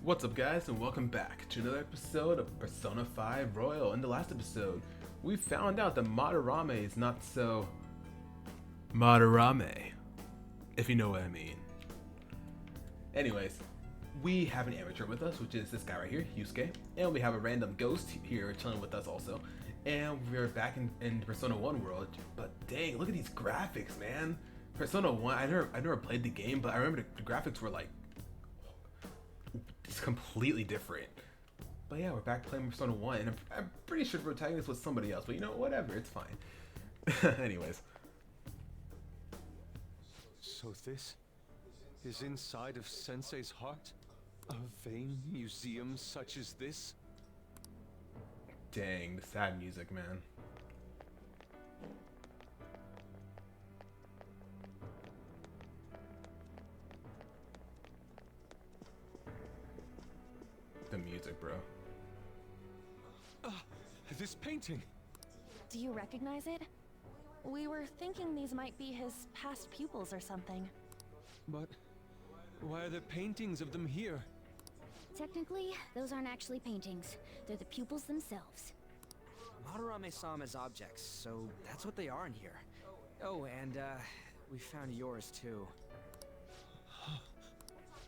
What's up guys, and welcome back to another episode of Persona 5 Royal. In the last episode, we found out that Madarame is not so Madarame, if you know what I mean. Anyways, we have an amateur with us, which is this guy right here, Yusuke, and we have a random ghost here chilling with us also. And we're back in Persona 1 world, but dang, look at these graphics, man. Persona 1, I never played the game, but I remember the graphics were like, it's completely different. But yeah, we're back playing Persona 1, and I'm pretty sure we're tagging this with somebody else, but you know, whatever, it's fine. Anyways. So this is inside of Sensei's heart? A vain museum such as this? Dang, the sad music, man. The music, bro. This painting! Do you recognize it? We were thinking these might be his past pupils or something. But why are there paintings of them here? Technically, those aren't actually paintings. They're the pupils themselves. Madarame saw them as objects, so that's what they are in here. Oh, and we found yours too.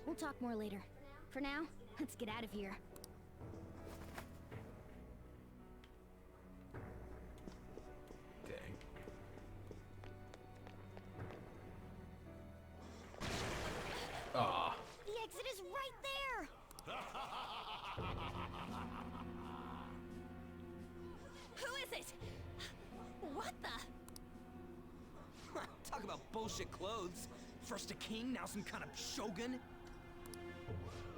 We'll talk more later. For now, let's get out of here. Dang. Ah. The exit is right there! Who is it? What the? Talk about bullshit clothes. First a king, now some kind of shogun.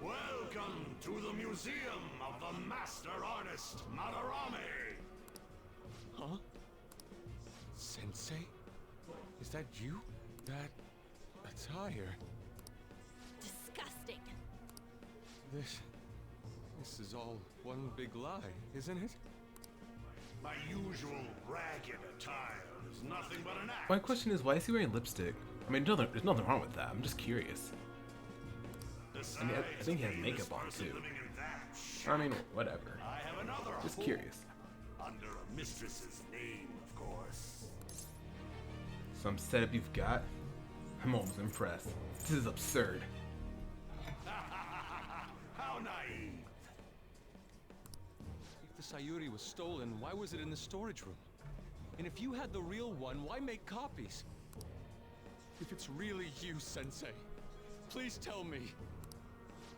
Welcome to the Museum of the Master Artist, Madarame! Huh? Sensei? Is that you? That attire? Disgusting. This is all one big lie, isn't it? My usual ragged attire is nothing but an act. My question is, why is he wearing lipstick? I mean, there's nothing wrong with that. I'm just curious. I mean, I think he has makeup on too. I mean, whatever. I have another Just home curious. under a mistress's name, of course. Some setup you've got? I'm almost impressed. This is absurd. How naive! If the Sayuri was stolen, why was it in the storage room? And if you had the real one, why make copies? If it's really you, Sensei, please tell me.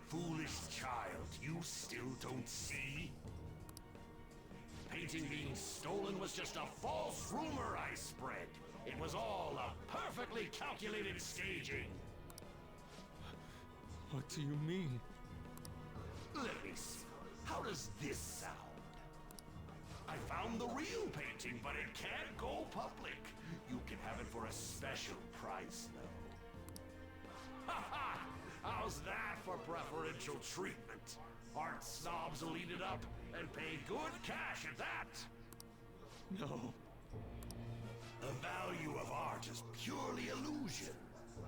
Foolish child, you still don't see? Painting being stolen was just a false rumor I spread. It was all a perfectly calculated staging. What do you mean? Let me see. How does this sound? I found the real painting, but it can't go public. You can have it for a special price, though. Ha ha! How's that for preferential treatment? Art snobs will eat it up and pay good cash at that. No. The value of art is purely illusion.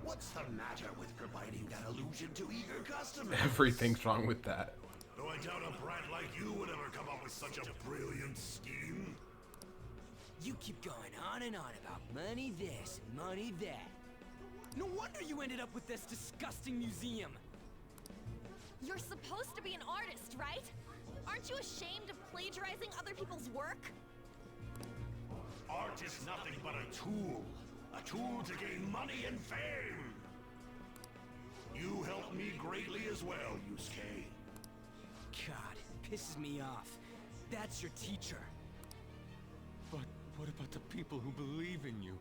What's the matter with providing that illusion to eager customers? Everything's wrong with that. Though I doubt a brat like you would ever come up with such a brilliant scheme. You keep going on and on about money this and money that. No wonder you ended up with this disgusting museum. You're supposed to be an artist, right? Aren't you ashamed of plagiarizing other people's work? Art is nothing but a tool. A tool to gain money and fame. You helped me greatly as well, Yusuke. God, it pisses me off. That's your teacher. But what about the people who believe in you?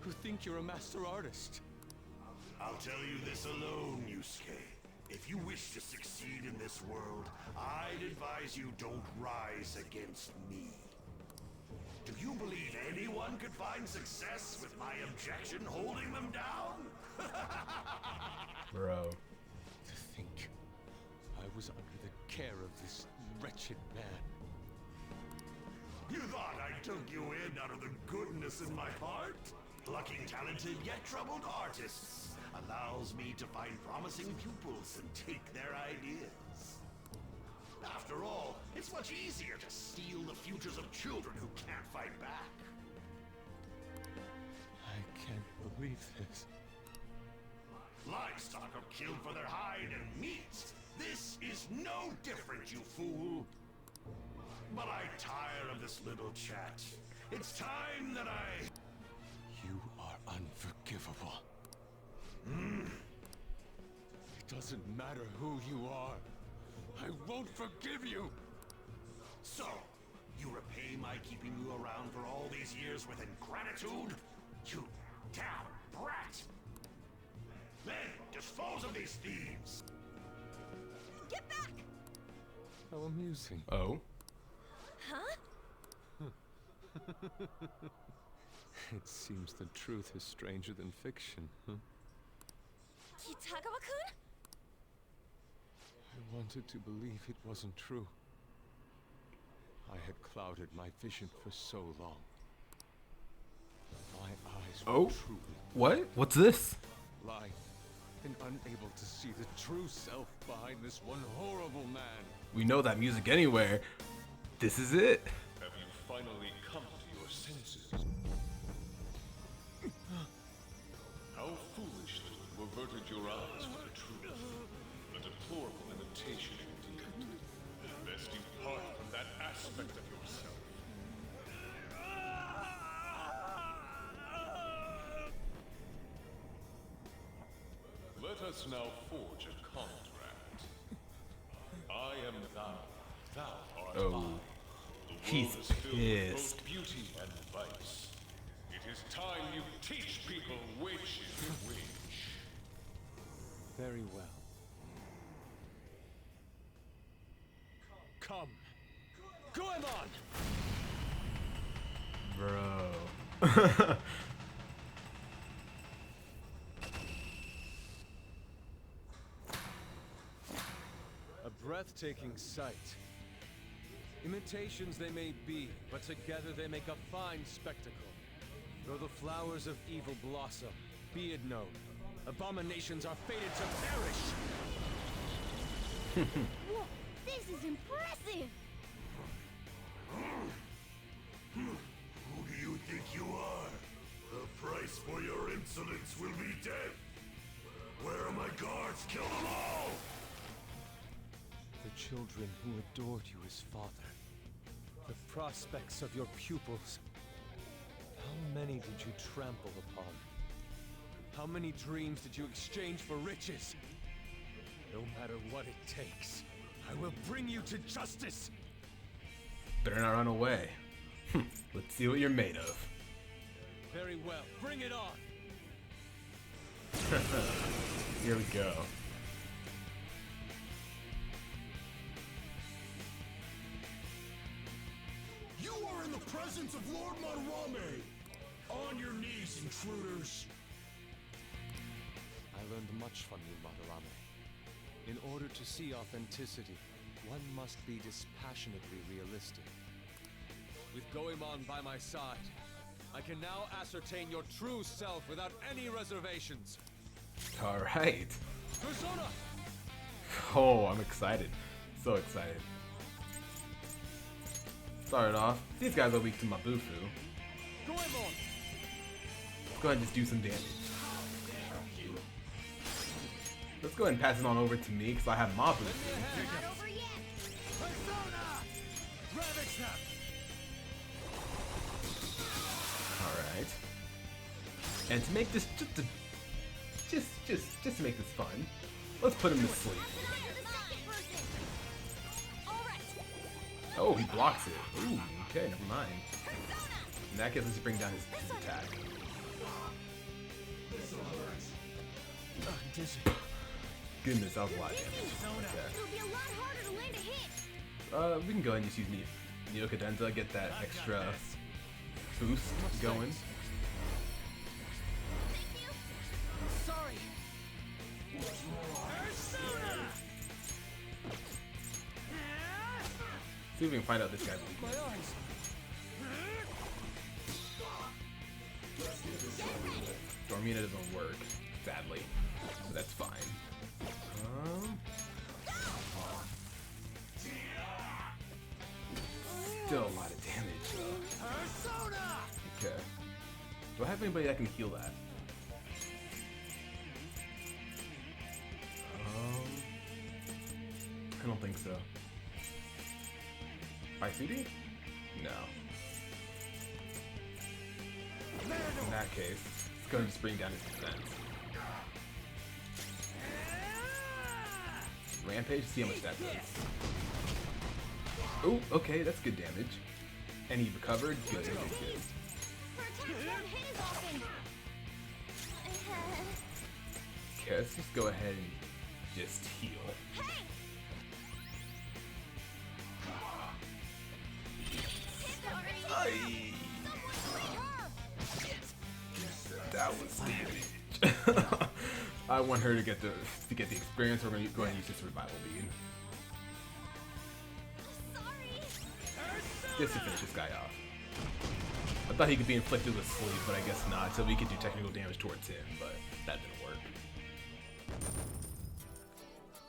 Who think you're a master artist? I'll tell you this alone, Yusuke. If you wish to succeed in this world, I'd advise you don't rise against me. Do you believe anyone could find success with my objection holding them down? Bro. To think I was under the care of this wretched man. You thought I took you in out of the goodness in my heart? Plucking talented yet troubled artists allows me to find promising pupils and take their ideas. It's much easier to steal the futures of children who can't fight back. I can't believe this. Livestock are killed for their hide and meat. This is no different, you fool. But I tire of this little chat. It's time that I... You are unforgivable. It doesn't matter who you are. I won't forgive you. So, you repay my keeping you around for all these years with ingratitude? You damn brat! Then, dispose of these thieves! Get back! How amusing. Oh. Huh? It seems the truth is stranger than fiction, huh? Kitagawa-kun? I wanted to believe it wasn't true. I had clouded my vision for so long. My eyes were Oh. truly What? What's this? blind and unable to see the true self behind this one horrible man. We know that music anywhere. This is it. Have you finally come to your senses? How foolishly you averted your eyes from the truth. A deplorable imitation indeed. Lest you part from that aspect of yourself. Let us now forge a contract. I am thou, thou art Oh. I. The He's world is filled with pissed. both beauty and vice. It is time you teach people which is which. Very well. Come. Goemon! Bro. A breathtaking sight. Imitations they may be, but together they make a fine spectacle. Though the flowers of evil blossom, be it known, abominations are fated to perish! Whoa, this is impressive! Who do you think you are? The price for your insolence will be death. Where are my guards? Kill them all! The children who adored you as father. The prospects of your pupils. How many did you trample upon? How many dreams did you exchange for riches? No matter what it takes, I will bring you to justice! Better not run away. Let's see what you're made of. Very well, bring it on! Here we go. You are in the presence of Lord Madarame! On your knees, intruders! I learned much from you, Madarame. In order to see authenticity, one must be dispassionately realistic. With Goemon by my side, I can now ascertain your true self without any reservations. All right. Persona! Oh, I'm excited. So excited. Started off. These guys are weak to Mabufu. Goemon! Let's go ahead and just do some damage. Let's go ahead and pass it on over to me because I have Mabufu. Not over yet! Persona! Ravage them! Alright. And to make this just to make this fun, let's put him to sleep. Oh, he blocks it. Ooh, okay, never mind. In that case, let's bring down his attack. Goodness, that was a lot of damage. It'll be a lot harder to land a hit! We can go ahead and just use Neocadenza, get that extra boost going. Sorry. See if we can find out this guy's weakness. Dormina doesn't work, sadly. So that's fine. of anybody that can heal that. I don't think so. By CD? No. In that case, it's gonna just bring down his defense. Rampage, see how much that does. Oh, okay, that's good damage. And he recovered. Good, good, good. Okay, let's just go ahead and just heal. Aye. That was damage. I want her to get the experience. We're going to go ahead and use the survival bead. Just to finish this guy off. I thought he could be inflicted with sleep, but I guess not. So we could do technical damage towards him, but that didn't work.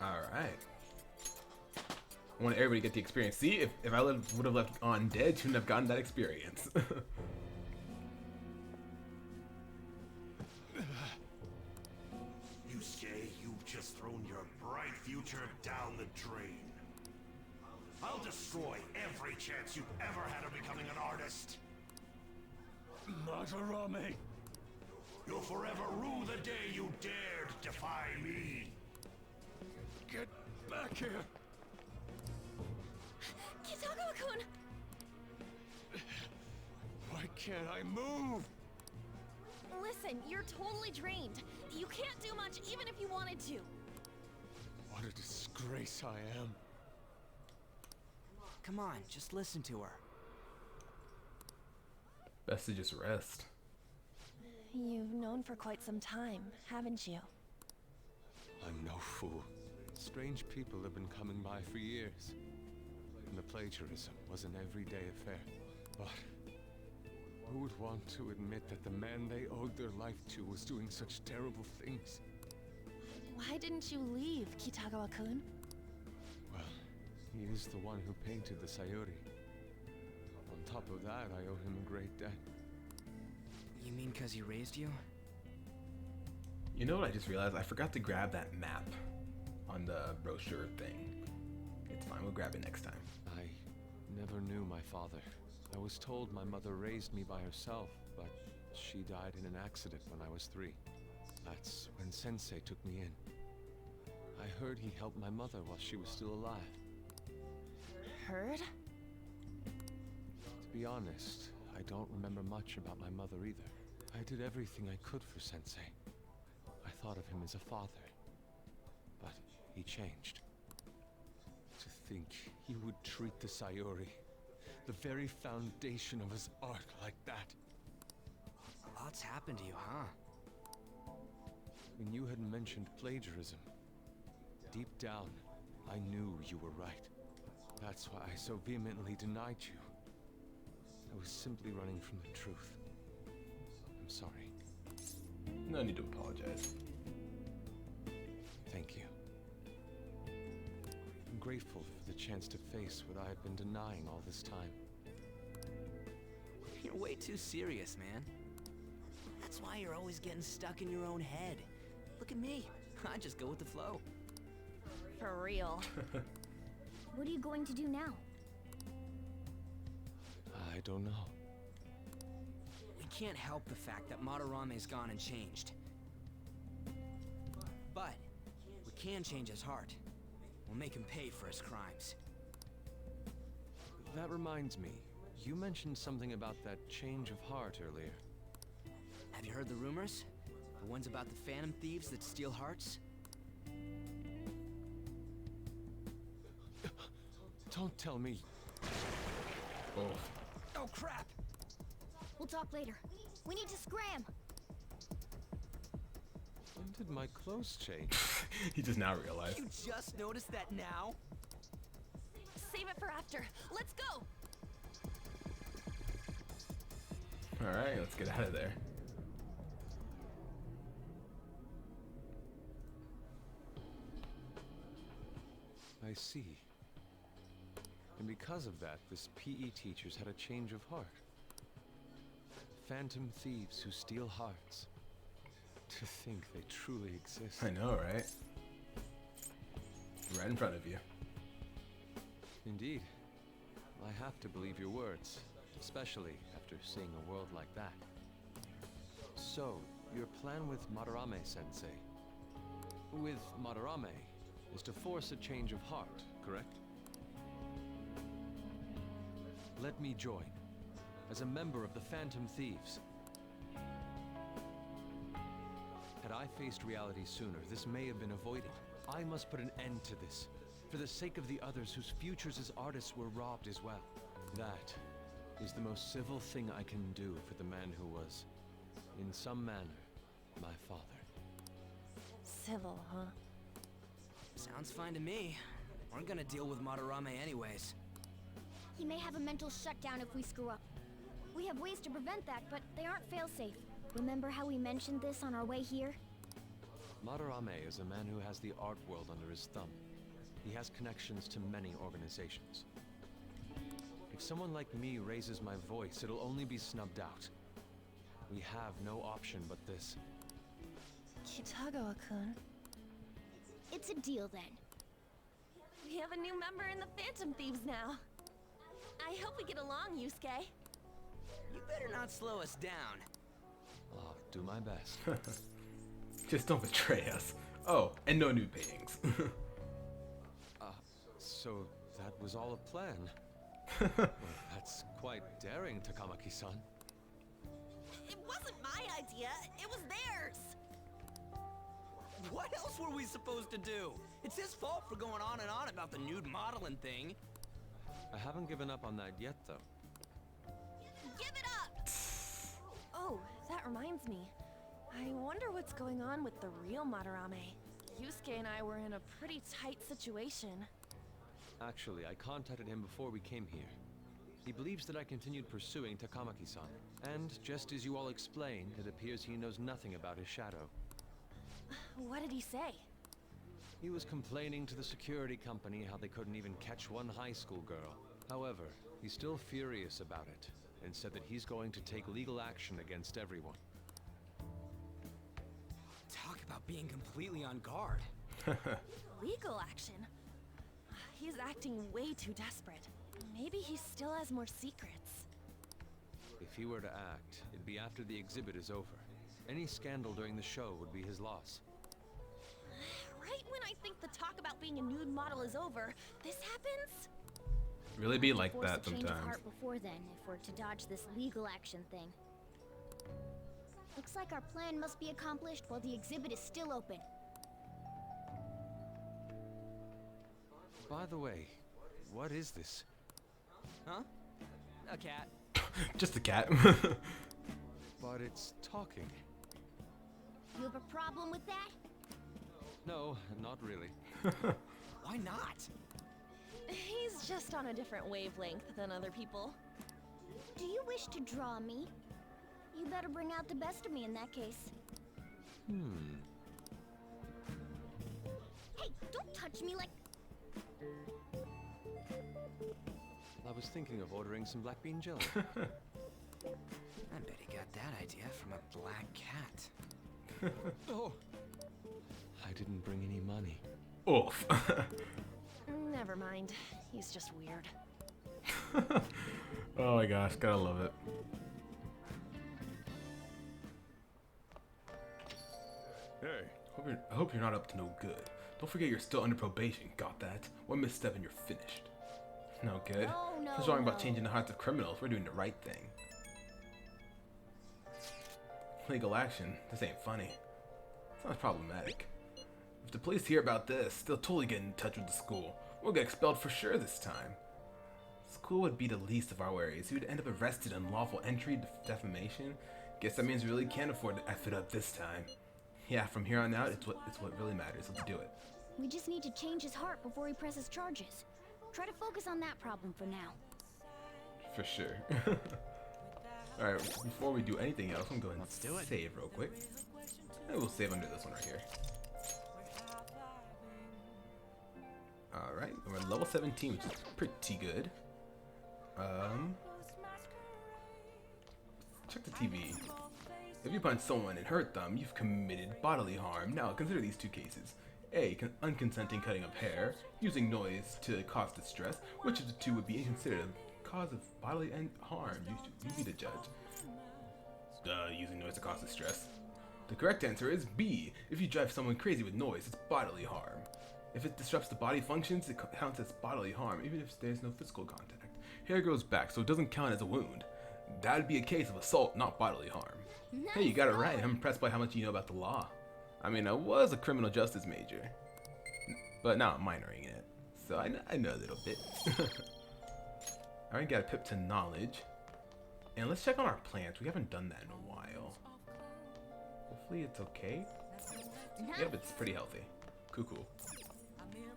Alright. I want everybody to get the experience. See, if I would have left on dead, you wouldn't have gotten that experience. Yusuke, you've just thrown your bright future down the drain. I'll destroy every chance you've ever had of becoming an artist. Madarame! You'll forever rue the day you dared defy me. Get back here! Kitagawa-kun! Why can't I move? Listen, you're totally drained. You can't do much even if you wanted to. What a disgrace I am. Come on, just listen to her. Best to just rest. You've known for quite some time, haven't you? I'm no fool. Strange people have been coming by for years. And the plagiarism was an everyday affair. But who would want to admit that the man they owed their life to was doing such terrible things? Why didn't you leave, Kitagawa-kun? Well, he is the one who painted the Sayuri. On top of that, I owe him a great debt. You mean because he raised you? You know what I just realized? I forgot to grab that map on the brochure thing. It's fine, we'll grab it next time. I never knew my father. I was told my mother raised me by herself, but she died in an accident when I was 3. That's when Sensei took me in. I heard he helped my mother while she was still alive. Heard? To be honest, I don't remember much about my mother either. I did everything I could for Sensei. I thought of him as a father, but he changed. To think he would treat the Sayuri, the very foundation of his art, like that. A lot's happened to you, huh? When you had mentioned plagiarism, deep down, I knew you were right. That's why I so vehemently denied you. I was simply running from the truth. I'm sorry. No need to apologize. Thank you. I'm grateful for the chance to face what I have been denying all this time. You're way too serious, man. That's why you're always getting stuck in your own head. Look at me. I just go with the flow. For real. What are you going to do now? I don't know. We can't help the fact that Madarame's gone and changed. But we can change his heart. We'll make him pay for his crimes. That reminds me, you mentioned something about that change of heart earlier. Have you heard the rumors? The ones about the phantom thieves that steal hearts? Don't tell me. Oh. Oh crap! We'll talk later. We need to scram! When did my clothes change? He just now realized. You just noticed that now? Save it for after. Let's go! Alright, let's get out of there. I see. And because of that, this PE teacher's had a change of heart. phantom thieves who steal hearts. To think they truly exist. I know, right? Right in front of you. Indeed. I have to believe your words, especially after seeing a world like that. So, your plan with Madarame-sensei. With Madarame is to force a change of heart, correct? Let me join, as a member of the Phantom Thieves. Had I faced reality sooner, this may have been avoided. I must put an end to this, for the sake of the others whose futures as artists were robbed as well. That is the most civil thing I can do for the man who was, in some manner, my father. Civil, huh? Sounds fine to me. We're gonna deal with Madarame anyways. He may have a mental shutdown if we screw up. We have ways to prevent that, but they aren't fail-safe. Remember how we mentioned this on our way here? Madarame is a man who has the art world under his thumb. He has connections to many organizations. If someone like me raises my voice, it'll only be snubbed out. We have no option but this. Kitagawa-kun. It's a deal then. We have a new member in the Phantom Thieves now. I hope we get along, Yusuke. You better not slow us down. I'll do my best. Just don't betray us. Oh, and no new paintings. So that was all a plan. Well, that's quite daring, Takamaki-san. It wasn't my idea, it was theirs. What else were we supposed to do? It's his fault for going on and on about the nude modeling thing. I haven't given up on that yet, though. Give it up! Oh, that reminds me. I wonder what's going on with the real Madarame. Yusuke and I were in a pretty tight situation. Actually, I contacted him before we came here. He believes that I continued pursuing Takamaki-san. And just as you all explained, it appears he knows nothing about his shadow. What did he say? He was complaining to the security company how they couldn't even catch one high school girl. However, he's still furious about it, and said that he's going to take legal action against everyone. Talk about being completely on guard. Legal action? He's acting way too desperate. Maybe he still has more secrets. If he were to act, it'd be after the exhibit is over. Any scandal during the show would be his loss. Right when I think the talk about being a nude model is over, this happens? Really be like Force that a change of sometimes. heart before then, if we're to dodge this legal action thing. Looks like our plan must be accomplished while the exhibit is still open. By the way, what is this? Huh? A cat. Just a cat. But it's talking. You have a problem with that? No, not really. Why not? He's just on a different wavelength than other people. Do you wish to draw me? You better bring out the best of me in that case. Hey, don't touch me like... I was thinking of ordering some black bean jelly. I bet he got that idea from a black cat. Oh! I didn't bring any money. Oof. Never mind. He's just weird. Oh my gosh, gotta love it. Hey, I hope you're not up to no good. Don't forget you're still under probation. Got that? One misstep and you're finished. No good. No, What's wrong about no. changing the hearts of criminals? We're doing the right thing. Legal action? This ain't funny. Sounds problematic. If the police hear about this, they'll totally get in touch with the school. We'll get expelled for sure this time. School would be the least of our worries. We'd end up arrested on unlawful entry, defamation. Guess that means we really can't afford to F it up this time. Yeah, from here on out, it's what really matters. Let's do it. We just need to change his heart before he presses charges. Try to focus on that problem for now. For sure. Alright, before we do anything else, I'm going Let's to do it. save real quick. And we'll save under this one right here. Alright, we're at level 17, which is pretty good. Check the TV. If you punch someone and hurt them, you've committed bodily harm. Now, consider these two cases. A. Unconsenting cutting of hair, using noise to cause distress. Which of the two would be considered a cause of bodily harm? You be the judge. Using noise to cause distress. The correct answer is B. If you drive someone crazy with noise, it's bodily harm. If it disrupts the body functions, it counts as bodily harm, even if there's no physical contact. Hair grows back, so it doesn't count as a wound. That would be a case of assault, not bodily harm. Nice. Hey, you got it right. I'm impressed by how much you know about the law. I mean, I was a criminal justice major, but now I'm minoring in it, so I know a little bit. Alright, got a pip to knowledge. And let's check on our plants. We haven't done that in a while. Hopefully it's okay. Yep, it's pretty healthy. Cool.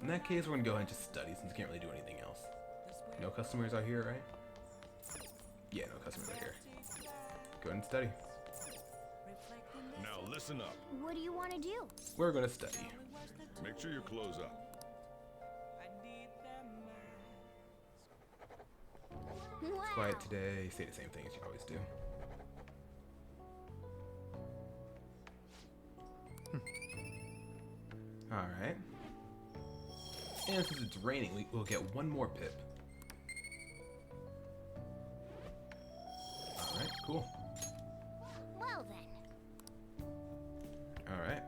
In that case, we're gonna go ahead and just study since we can't really do anything else. No customers are here, right? Yeah, no customers are here. Go ahead and study. Now listen up. What do you want to do? We're gonna study. Make sure you close up. Wow. Quiet today. Say the same thing as you always do. Alright. And since it's raining, we'll get one more pip. Alright, cool. Well then. Alright.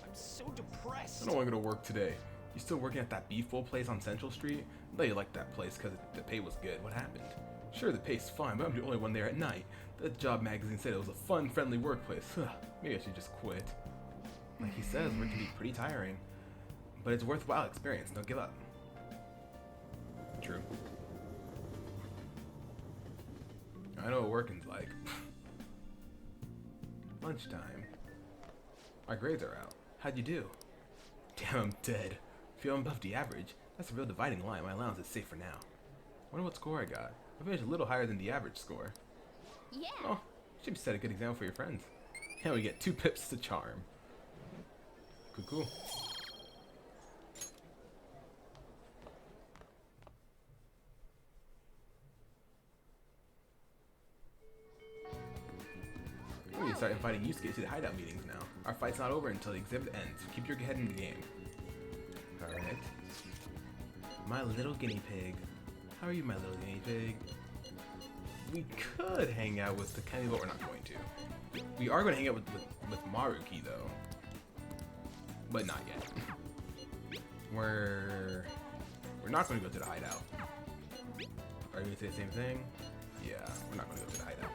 I'm so depressed. I don't want to go to work today. You still working at that beef bowl place on Central Street? I know you liked that place because the pay was good. What happened? Sure, the pay's fine, but I'm the only one there at night. The job magazine said it was a fun, friendly workplace. Maybe I should just quit. Like he says, work can be pretty tiring. But it's worthwhile experience. Don't give up. True. I know what working's like. Lunchtime. My grades are out. How'd you do? Damn, I'm dead. Feeling above the average. That's a real dividing line. My allowance is safe for now. Wonder what score I got. I finished a little higher than the average score. Yeah. Oh, should set a good example for your friends. And we get 2 pips to charm. Cool. We need to start inviting Yusuke to the hideout meetings now. Our fight's not over until the exhibit ends. Keep your head in the game. Alright. My little guinea pig. How are you, my little guinea pig? We could hang out with the Kenny, but we're not going to. We are going to hang out with Maruki, though. But not yet. We're not going to go to the hideout. Are you going to say the same thing? Yeah, we're not going to go to the hideout.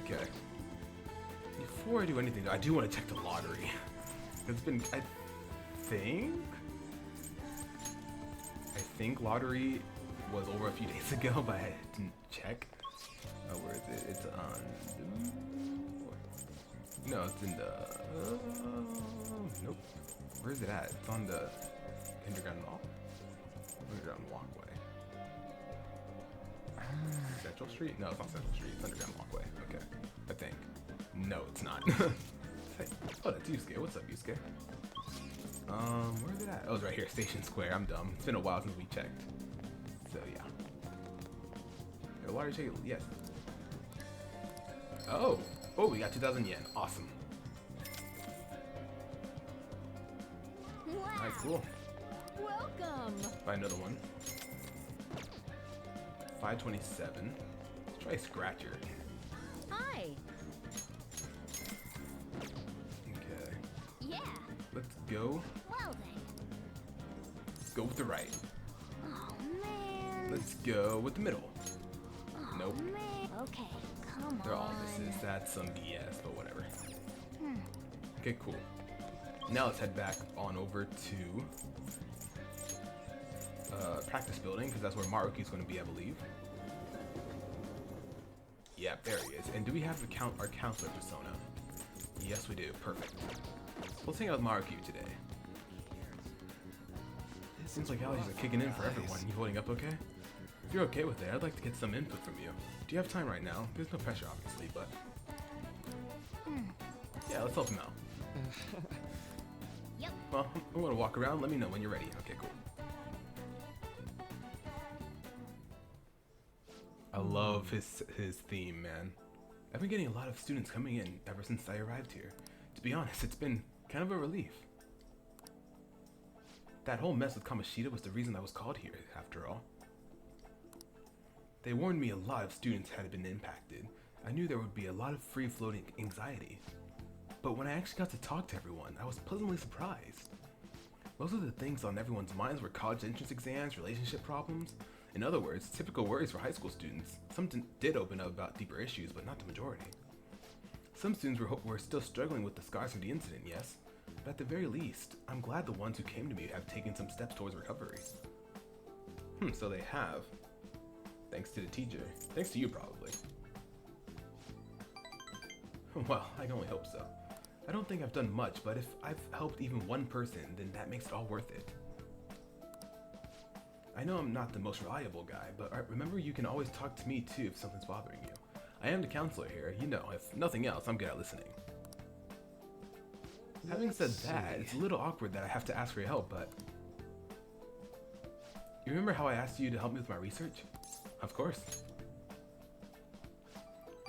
Okay. Before I do anything, I do want to check the lottery. It's been, I think lottery was over a few days ago, but I didn't check. Oh, where is it? It's on. No, it's in the. Nope. Where is it at? It's on the underground mall. Underground walkway. Central Street? No, it's not Central Street. It's underground walkway. Okay, I think. No, it's not. Hey, oh, that's Yusuke. What's up, Yusuke? Where is it at? Oh, it's right here, Station Square. I'm dumb. It's been a while since we checked. So yeah. The lottery ticket, yes. Oh, we got 2,000 yen. Awesome. Wow. Alright, cool. Welcome. Buy another one. 527. Let's try Scratcher. Hi. Okay. Yeah. Let's go. Well then. Let's go with the right. Oh man. Let's go with the middle. Oh, Nope. Man. Okay, come They're all on. misses. That's some BS, but whatever. Okay, cool. Now let's head back on over to practice building, because that's where Maruki's going to be, I believe. Yep, there he is. And do we have our counselor persona? Yes, we do. Perfect. Let's hang out with Maruki today. It seems like allergies are kicking in for everyone. You holding up okay? If you're okay with it, I'd like to get some input from you. Do you have time right now? There's no pressure, obviously, but... Yeah, let's help him out. Yep. Well, I'm gonna walk around. Let me know when you're ready. Okay, cool. I love his theme, man. I've been getting a lot of students coming in ever since I arrived here. To be honest, it's been kind of a relief. That whole mess with Kamoshida was the reason I was called here, after all. They warned me a lot of students had been impacted. I knew there would be a lot of free-floating anxiety. But when I actually got to talk to everyone, I was pleasantly surprised. Most of the things on everyone's minds were college entrance exams, relationship problems. In other words, typical worries for high school students. Some did open up about deeper issues, but not the majority. Some students were still struggling with the scars from the incident, yes. But at the very least, I'm glad the ones who came to me have taken some steps towards recovery. So they have. Thanks to the teacher. Thanks to you, probably. Well, I can only hope so. I don't think I've done much, but if I've helped even one person, then that makes it all worth it. I know I'm not the most reliable guy, but remember you can always talk to me too if something's bothering you. I am the counselor here, you know, if nothing else, I'm good at listening. Having said that, it's a little awkward that I have to ask for your help, but... You remember how I asked you to help me with my research? Of course.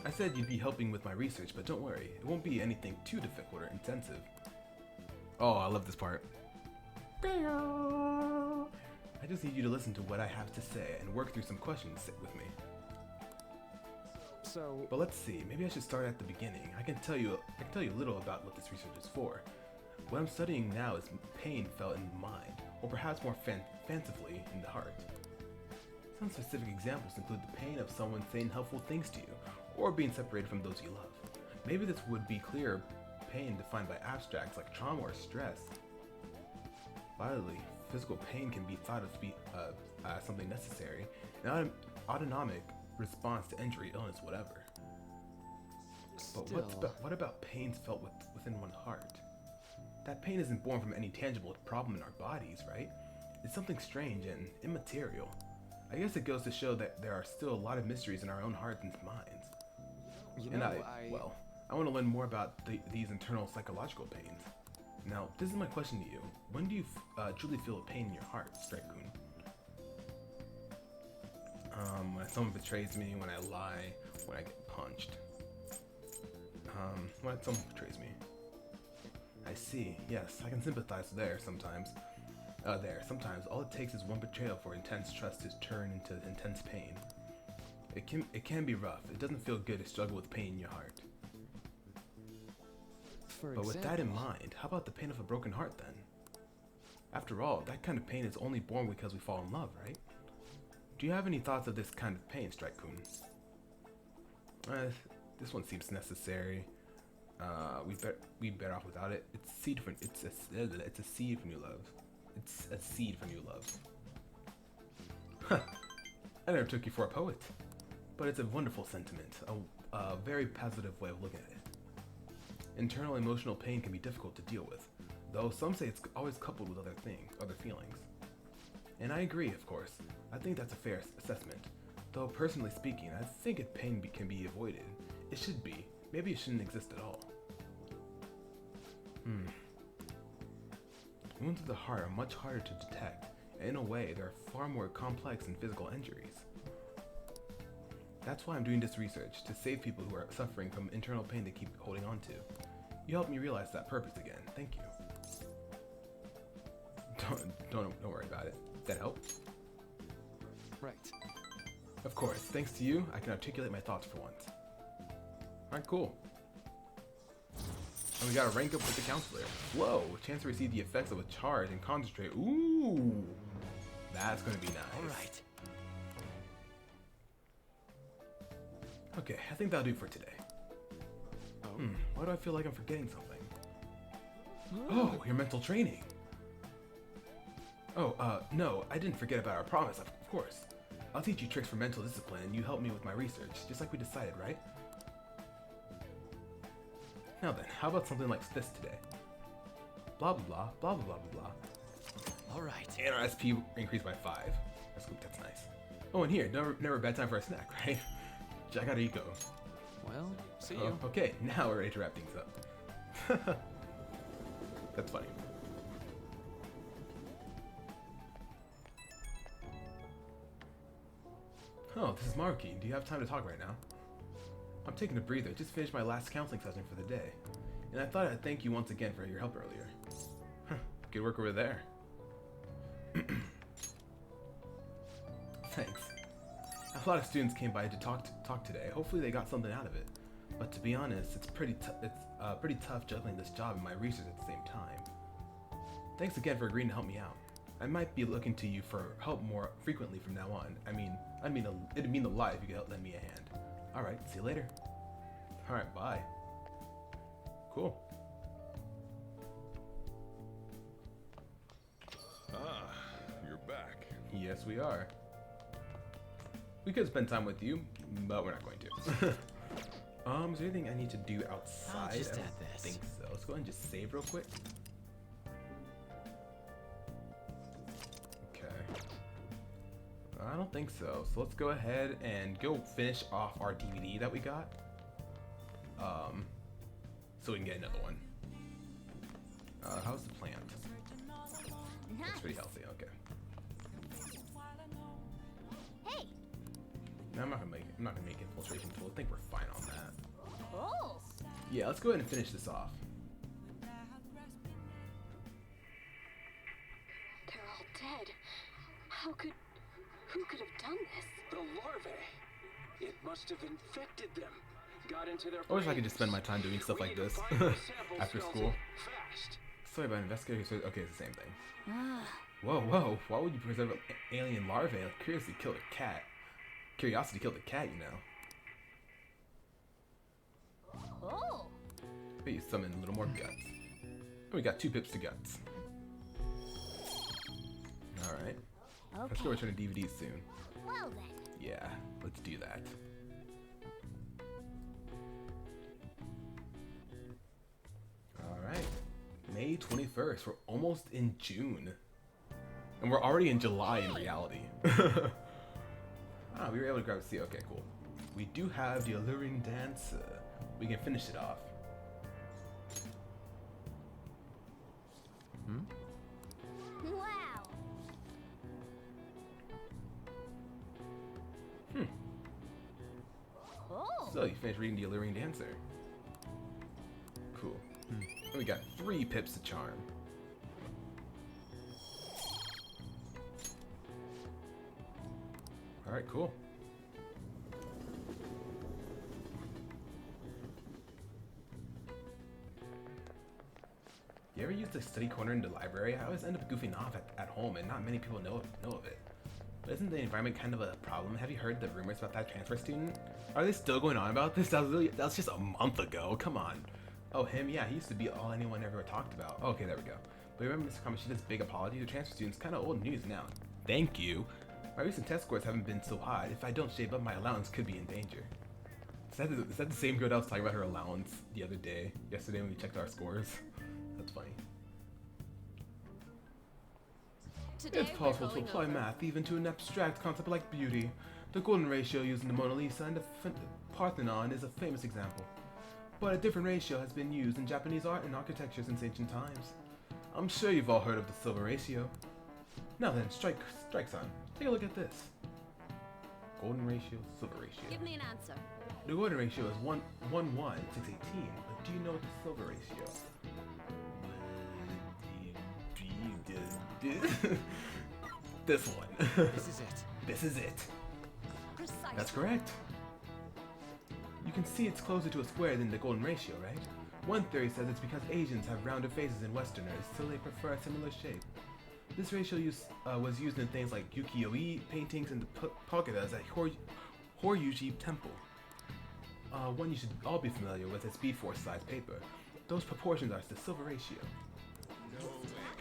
I said you'd be helping with my research, but don't worry, it won't be anything too difficult or intensive. Oh, I love this part. I just need you to listen to what I have to say and work through some questions with me. But let's see, maybe I should start at the beginning. I can tell you a little about what this research is for. What I'm studying now is pain felt in the mind, or perhaps more fancifully, in the heart. Some specific examples include the pain of someone saying helpful things to you, or being separated from those you love. Maybe this would be clear pain defined by abstracts like trauma or stress. Finally, physical pain can be thought of to be something necessary, an autonomic response to injury, illness, whatever. But what about pains felt within one's heart? That pain isn't born from any tangible problem in our bodies, right? It's something strange and immaterial. I guess it goes to show that there are still a lot of mysteries in our own hearts and minds. I want to learn more about these internal psychological pains. Now, this is my question to you. When do you truly feel a pain in your heart, Strike-kun? When someone betrays me, when I lie, when I get punched. When someone betrays me. I see. Yes, I can sympathize there sometimes. Sometimes all it takes is one betrayal for intense trust to turn into intense pain. It can be rough. It doesn't feel good to struggle with pain in your heart. But with that in mind, how about the pain of a broken heart then? After all, that kind of pain is only born because we fall in love, right? Do you have any thoughts of this kind of pain, Strike-kun? This one seems necessary. We better off without it. It's a seed for new love. It's a seed for new love. Huh. I never took you for a poet. But it's a wonderful sentiment, a very positive way of looking at it. Internal emotional pain can be difficult to deal with, though some say it's always coupled with other feelings. And I agree, of course. I think that's a fair assessment. Though personally speaking, I think pain can be avoided. It should be. Maybe it shouldn't exist at all. Wounds of the heart are much harder to detect, and in a way, they're far more complex than physical injuries. That's why I'm doing this research, to save people who are suffering from internal pain they keep holding on to. You helped me realize that purpose again. Thank you. Don't worry about it. That help? Right. Of course. Thanks to you, I can articulate my thoughts for once. Alright, cool. And we got a rank up with the counselor. Whoa, a chance to receive the effects of a charge and concentrate. Ooh, that's gonna be nice. All right. Okay, I think that'll do for today. Why do I feel like I'm forgetting something? Oh, your mental training. Oh, no, I didn't forget about our promise, of course. I'll teach you tricks for mental discipline and you help me with my research, just like we decided, right? Now then, how about something like this today? Blah blah blah, blah blah blah blah blah. Alright. And our SP increased by 5. That's nice. Oh, and here, never a bad time for a snack, right? Jack out Eco. Well, see you. Okay, now we're ready to wrap things up. That's funny. Oh, this is Maruki. Do you have time to talk right now? I'm taking a breather. Just finished my last counseling session for the day. And I thought I'd thank you once again for your help earlier. Huh, good work over there. Thanks. A lot of students came by to talk today. Hopefully they got something out of it. But to be honest, it's pretty tough juggling this job and my research at the same time. Thanks again for agreeing to help me out. I might be looking to you for help more frequently from now on. It'd mean a lot if you could help lend me a hand. Alright, see you later. Alright, bye. Cool. Ah, you're back. Yes, we are. We could spend time with you, but we're not going to. Is there anything I need to do outside? I'll just I don't add this. think so. Let's go ahead and just save real quick. I don't think so. So let's go ahead and go finish off our DVD that we got. So we can get another one. How's the plant? It's pretty healthy. Okay. Hey! No, I'm not gonna make infiltration tool. I think we're fine on that. Oh! Yeah, let's go ahead and finish this off. They're all dead. Who could have done this? The larvae. It must have infected them. Got into their I wish I could just spend my time doing stuff like this after school. Fast. Sorry about investigators. Okay, it's the same thing. Whoa. Why would you preserve an alien larvae? Like, curiosity killed a cat. Curiosity killed a cat, you know. Oh! But you summon a little more guts. We got 2 pips to guts. Alright. Let's go return to DVDs soon. Well then. Yeah, let's do that. Alright. May 21st. We're almost in June. And we're already in July in reality. We were able to grab a C. Okay, cool. We do have the alluring dance. We can finish it off. Wow! Oh! So you finished reading the alluring dancer. Cool. And we got 3 pips to charm. Alright, cool. You ever use the study corner in the library? I always end up goofing off at home and not many people know of it. But isn't the environment kind of a problem? Have you heard the rumors about that transfer student? Are they still going on about this? That was just a month ago. Come on. Oh, him? Yeah, he used to be all anyone ever talked about. Okay, there we go. But remember Mr. Kamoshida's big apology to transfer students? Kind of old news now. Thank you. My recent test scores haven't been so high. If I don't shape up, my allowance could be in danger. Is that the same girl that was talking about her allowance the other day? Yesterday when we checked our scores? That's funny. Today It's possible to apply math even to an abstract concept like beauty. The golden ratio used in the Mona Lisa and the Parthenon is a famous example. But a different ratio has been used in Japanese art and architecture since ancient times. I'm sure you've all heard of the silver ratio. Now then, Strike-san, take a look at this. Golden ratio, silver ratio. Give me an answer. The golden ratio is 1:1:618, but do you know what the silver ratio is? This one. This is it. This is it. Precisely. That's correct. You can see it's closer to a square than the golden ratio, right? One theory says it's because Asians have rounder faces than Westerners, so they prefer a similar shape. This ratio was used in things like ukiyo-e paintings and the pagodas at Horyuji Temple. One you should all be familiar with is B4 size paper. Those proportions are the silver ratio.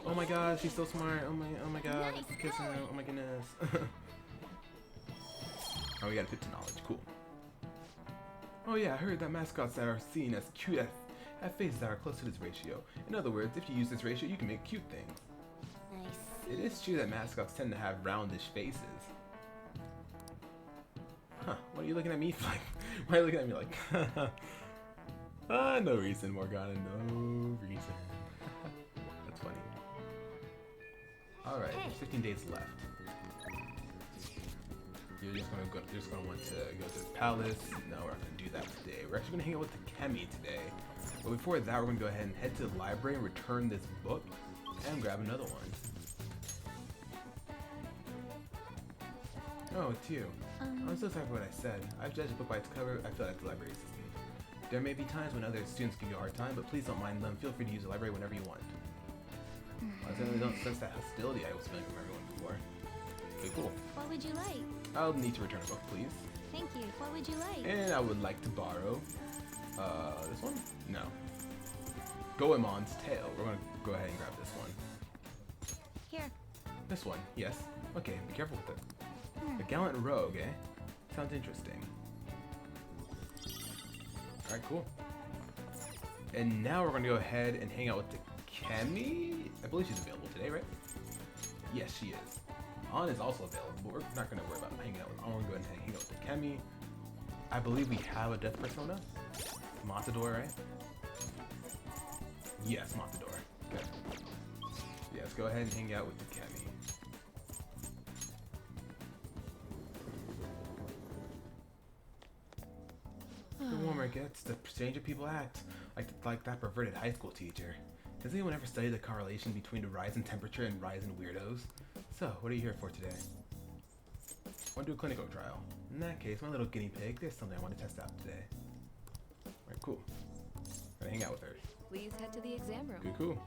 Oh my god, she's so smart. Oh my god, I'm kissing her. Oh my goodness. Oh, we got a 50 knowledge. Cool. Oh yeah, I heard that mascots that are seen as cute have faces that are close to this ratio. In other words, if you use this ratio, you can make cute things. I It see. is true that mascots tend to have roundish faces. Huh, what are you looking at me like? Why are you looking at me like, no reason, Morgana, no reason. That's funny. Alright, Hey. 15 days left. You're just gonna want to go to the palace. No, we're not gonna do that today. We're actually gonna hang out with the Kemi today. But before that, we're gonna go ahead and head to the library and return this book and grab another one. Oh, it's you. I'm so sorry for what I said. I've judged a book by its cover. I feel like the library system. There may be times when other students give you a hard time, but please don't mind them. Feel free to use the library whenever you want. I certainly don't sense that hostility I was feeling from everyone before. Okay, cool. What would you like? I'll need to return a book, please. Thank you. What would you like? And I would like to borrow, this one? No. Goemon's Tale. We're gonna go ahead and grab this one. Here. This one, yes. Okay, be careful with it. A gallant rogue, eh? Sounds interesting. Alright, cool. And now we're gonna go ahead and hang out with the Kemi. I believe she's available today, right? Yes, she is. An is also available, but we're not gonna worry about hanging out with An. We're going to hang out with the Kemi. I believe we have a death persona. Matador, right? Yes, Matador. Okay. Yeah, let's go ahead and hang out with the Kemi. The warmer it gets, the stranger people act. Like that perverted high school teacher. Has anyone ever studied the correlation between the rise in temperature and rise in weirdos? So, what are you here for today? I want to do a clinical trial. In that case, my little guinea pig, there's something I want to test out today. Alright, cool. Gonna hang out with her. Please head to the exam room. Good, cool.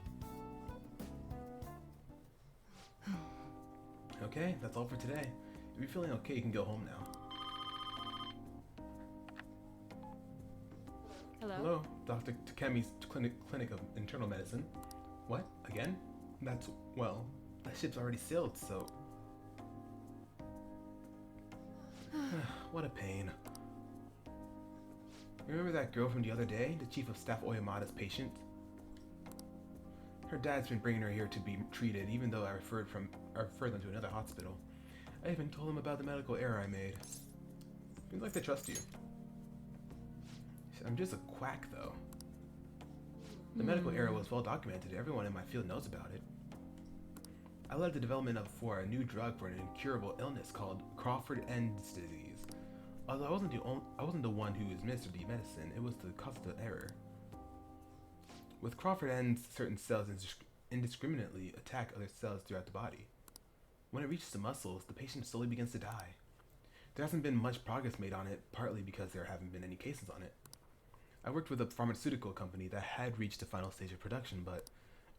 Okay, that's all for today. If you're feeling okay, you can go home now. Hello, Dr. Takemi's clinic of internal medicine. What? Again? That's, well, that ship's already sailed, so... What a pain. Remember that girl from the other day? The Chief of Staff Oyamada's patient? Her dad's been bringing her here to be treated, even though I referred them to another hospital. I even told him about the medical error I made. Seems like they trust you. I'm just a quack, though. The medical error was well documented. Everyone in my field knows about it. I led the development for a new drug for an incurable illness called Crawford-End's disease. Although I wasn't the one who administered the medicine, it was the cause of the error. With Crawford-End's, certain cells indiscriminately attack other cells throughout the body. When it reaches the muscles, the patient slowly begins to die. There hasn't been much progress made on it, partly because there haven't been any cases on it. I worked with a pharmaceutical company that had reached the final stage of production, but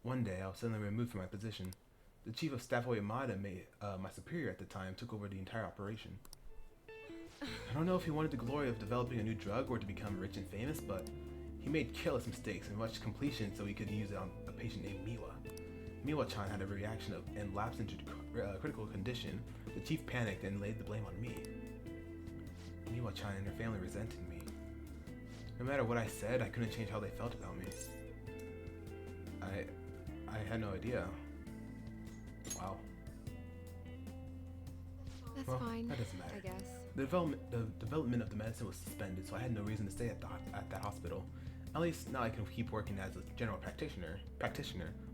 one day I was suddenly removed from my position. The Chief of Staff Oyamada, my superior at the time, took over the entire operation. I don't know if he wanted the glory of developing a new drug or to become rich and famous, but he made careless mistakes and rushed completion so he could use it on a patient named Miwa. Miwa-chan had a reaction and lapsed into critical condition. The chief panicked and laid the blame on me. Miwa-chan and her family resented me. No matter what I said, I couldn't change how they felt about me. I had no idea. Wow. That's well, fine. That doesn't matter. I guess. The development of the medicine was suspended, so I had no reason to stay at that hospital. At least now I can keep working as a general practitioner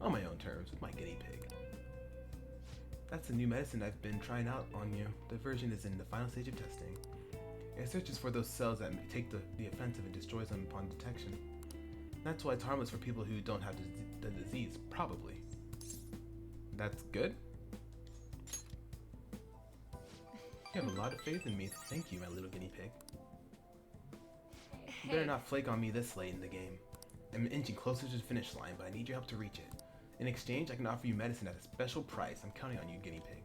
on my own terms with my guinea pig. That's the new medicine I've been trying out on you. The version is in the final stage of testing. It searches for those cells that take the offensive and destroys them upon detection. That's why it's harmless for people who don't have the disease, probably. That's good? You have a lot of faith in me. Thank you, my little guinea pig. You better not flake on me this late in the game. I'm inching closer to the finish line, but I need your help to reach it. In exchange, I can offer you medicine at a special price. I'm counting on you, guinea pig.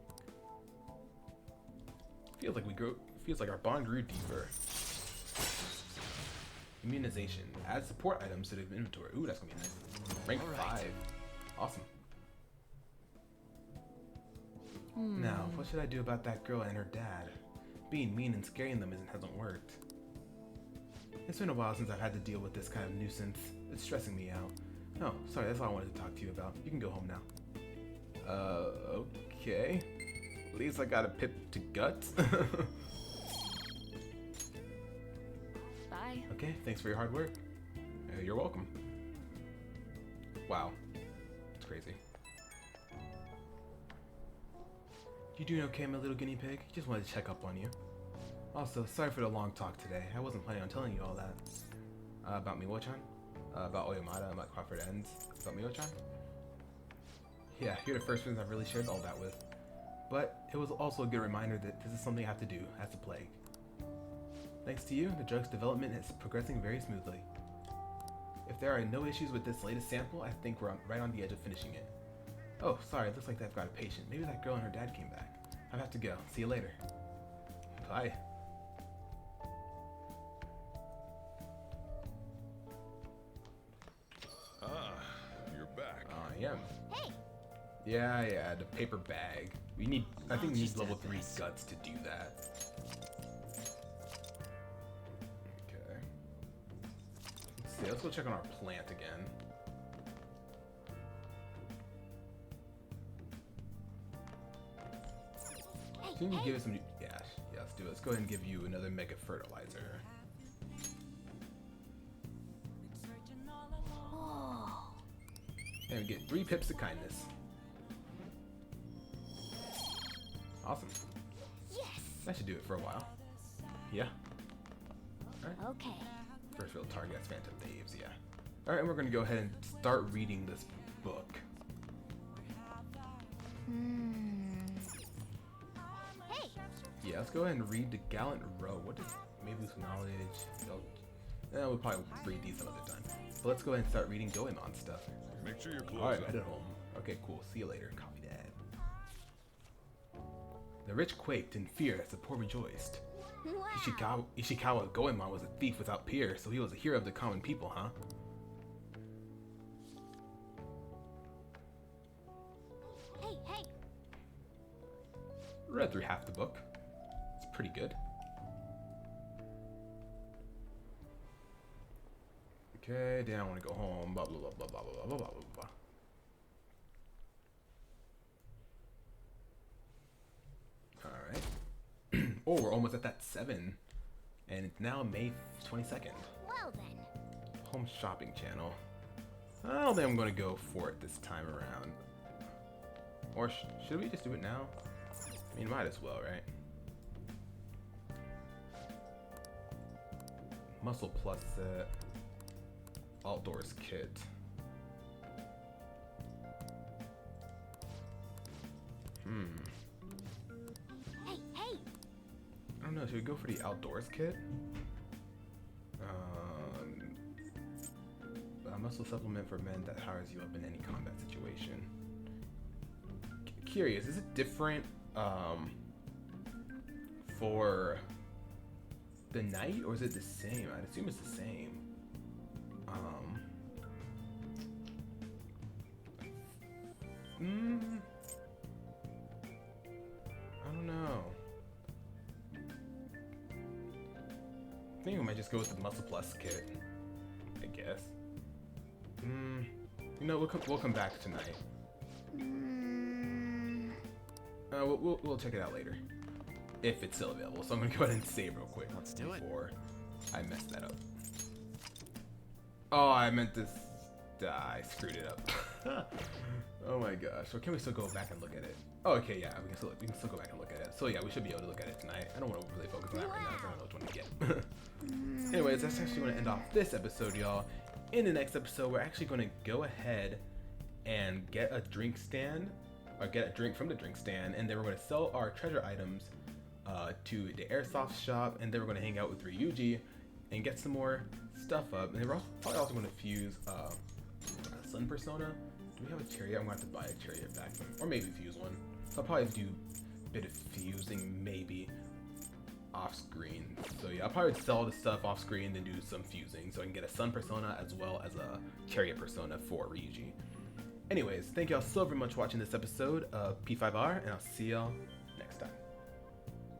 Feels like our bond grew deeper. Immunization. Add support items to the inventory. Ooh, that's gonna be nice. Rank 5. Awesome. Now, what should I do about that girl and her dad? Being mean and scaring them hasn't worked. It's been a while since I've had to deal with this kind of nuisance. It's stressing me out. Oh, sorry, that's all I wanted to talk to you about. You can go home now. Okay. At least I got a pip to guts. Bye. Okay, thanks for your hard work. You're welcome. Wow. It's crazy. You doing okay, my little guinea pig? Just wanted to check up on you. Also, sorry for the long talk today. I wasn't planning on telling you all that. About Miwo-chan? About Oyamada and about Crawford Ends? About Miwo-chan? Yeah, you're the first person I've really shared all that with. But it was also a good reminder that this is something I have to do as a plague. Thanks to you, the drug's development is progressing very smoothly. If there are no issues with this latest sample, I think we're right on the edge of finishing it. Oh, sorry, it looks like they've got a patient. Maybe that girl and her dad came back. I have to go. See you later. Bye. Ah, you're back. I am. Hey! Yeah, the paper bag. We need, I think we need level 3 guts to do that. Okay. Let's see, let's go check on our plant again. Can you give us some, yeah, let's do it. Let's go ahead and give you another mega fertilizer. Oh. And we get 3 pips of kindness. Awesome. Yes! That should do it for a while. Yeah. Alright. Okay. First real target, that's Phantom Waves, yeah. Alright, and we're gonna go ahead and start reading this book. Hey! Yeah, let's go ahead and read the Gallant Row. What is maybe some knowledge? We'll probably read these some other time. But let's go ahead and start reading Goemon stuff. Make sure you're close. Alright, headed home. Okay, cool. See you later. Copy that. The rich quaked in fear as the poor rejoiced. Wow! Ishikawa Goemon was a thief without peer, so he was a hero of the common people, huh? Hey! Read through half the book. It's pretty good. Okay, then I want to go home. Blah blah blah blah blah blah blah blah blah. All right. Oh, we're almost at that 7, and it's now May 22nd. Well then. Home shopping channel. I don't think I'm gonna go for it this time around. Or should we just do it now? I mean, might as well, right? Muscle plus set. Outdoors kit. Hey! I don't know, should we go for the outdoors kit? A muscle supplement for men that powers you up in any combat situation. Curious, is it different for the knight, or is it the same? I'd assume it's the same. I don't know. I think we might just go with the Muscle Plus kit, I guess. You know, we'll come back tonight. We'll check it out later, if it's still available. So I'm gonna go ahead and save real quick. Let's do it. Before I mess that up. Oh, I meant this. I screwed it up. Oh my gosh. So can we still go back and look at it? Oh, okay, yeah, we can still go back and look at it. So yeah, we should be able to look at it tonight. I don't want to really focus on that right now, because I don't know which one to get. Anyways, that's actually going to end off this episode, y'all. In the next episode, we're actually going to go ahead and get a drink stand, or get a drink from the drink stand, and then we're going to sell our treasure items to the airsoft shop, and then we're going to hang out with Ryuji and get some more stuff up. And then we're probably also going to fuse Sun Persona. Do we have a chariot? I'm going to have to buy a chariot back from, or maybe fuse one. So I'll probably do a bit of fusing, maybe off screen. So yeah, I'll probably sell the stuff off screen, then do some fusing, so I can get a Sun Persona as well as a chariot persona for Ryuji. Anyways, thank y'all so very much for watching this episode of P5R, and I'll see y'all